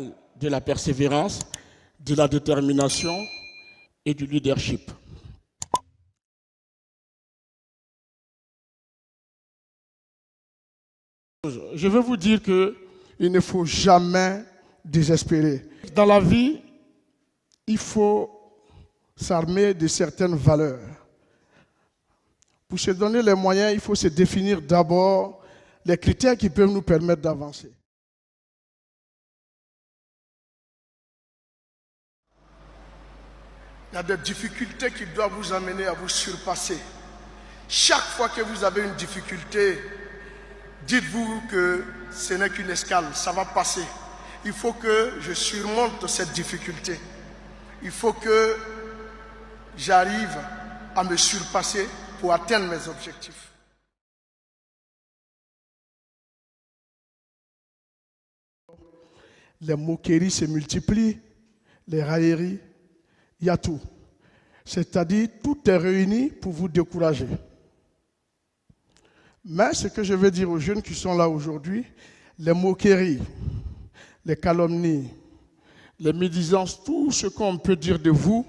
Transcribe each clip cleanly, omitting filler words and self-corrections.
parle de la persévérance, de la détermination et du leadership. Je veux vous dire qu'il ne faut jamais désespérer. Dans la vie, il faut s'armer de certaines valeurs. Pour se donner les moyens, il faut se définir d'abord les critères qui peuvent nous permettre d'avancer. Il y a des difficultés qui doivent vous amener à vous surpasser. Chaque fois que vous avez une difficulté, dites-vous que ce n'est qu'une escale, ça va passer. Il faut que je surmonte cette difficulté. Il faut que j'arrive à me surpasser pour atteindre mes objectifs. Les moqueries se multiplient, les railleries, il y a tout. C'est-à-dire, tout est réuni pour vous décourager. Mais ce que je veux dire aux jeunes qui sont là aujourd'hui, les moqueries, les calomnies, les médisances, tout ce qu'on peut dire de vous,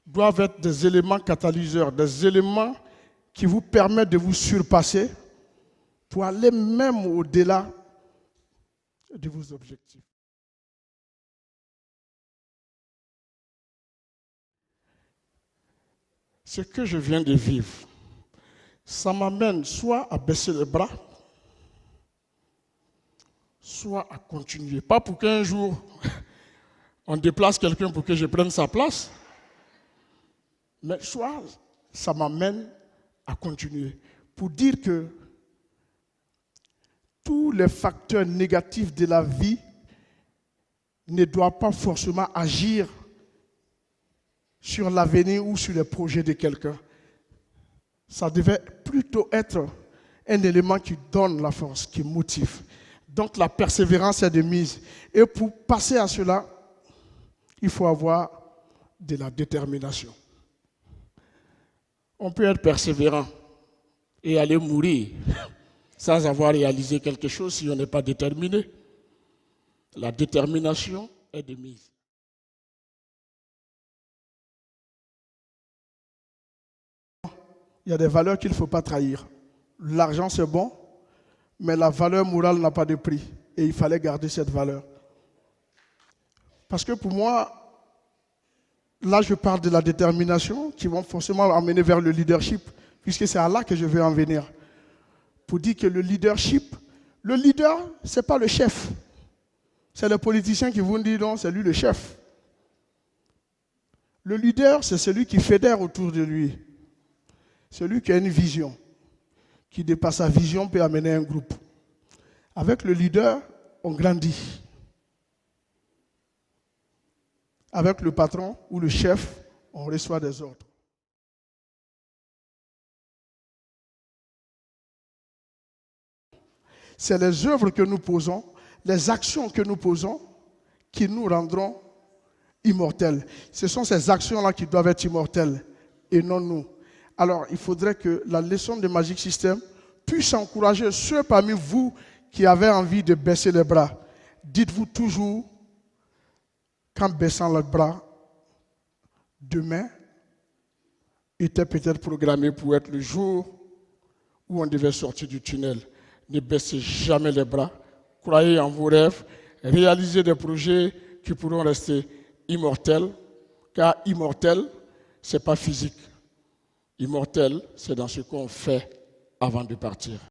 doivent être des éléments catalyseurs, des éléments qui vous permettent de vous surpasser pour aller même au-delà de vos objectifs. Ce que je viens de vivre, ça m'amène soit à baisser les bras, soit à continuer. Pas pour qu'un jour, on déplace quelqu'un pour que je prenne sa place, mais soit ça m'amène à continuer. Pour dire que tous les facteurs négatifs de la vie ne doivent pas forcément agir sur l'avenir ou sur les projets de quelqu'un. Ça devait plutôt être un élément qui donne la force, qui motive. Donc la persévérance est de mise. Et pour passer à cela, il faut avoir de la détermination. On peut être persévérant et aller mourir sans avoir réalisé quelque chose si on n'est pas déterminé. La détermination est de mise. Il y a des valeurs qu'il ne faut pas trahir. L'argent, c'est bon, mais la valeur morale n'a pas de prix. Et il fallait garder cette valeur. Parce que pour moi, là, je parle de la détermination qui vont forcément amener vers le leadership, puisque c'est à là que je vais en venir. Pour dire que le leadership, le leader, ce n'est pas le chef. C'est le politicien qui vous dit non, c'est lui le chef. Le leader, c'est celui qui fédère autour de lui. Celui qui a une vision, qui dépasse sa vision peut amener un groupe. Avec le leader, on grandit. Avec le patron ou le chef, on reçoit des ordres. C'est les œuvres que nous posons, les actions que nous posons, qui nous rendront immortels. Ce sont ces actions-là qui doivent être immortelles, et non nous. Alors, il faudrait que la leçon de Magic System puisse encourager ceux parmi vous qui avaient envie de baisser les bras. Dites-vous toujours, qu'en baissant les bras, demain était peut-être programmé pour être le jour où on devait sortir du tunnel. Ne baissez jamais les bras. Croyez en vos rêves. Réalisez des projets qui pourront rester immortels. Car immortel, ce n'est pas physique. Immortel, c'est dans ce qu'on fait avant de partir.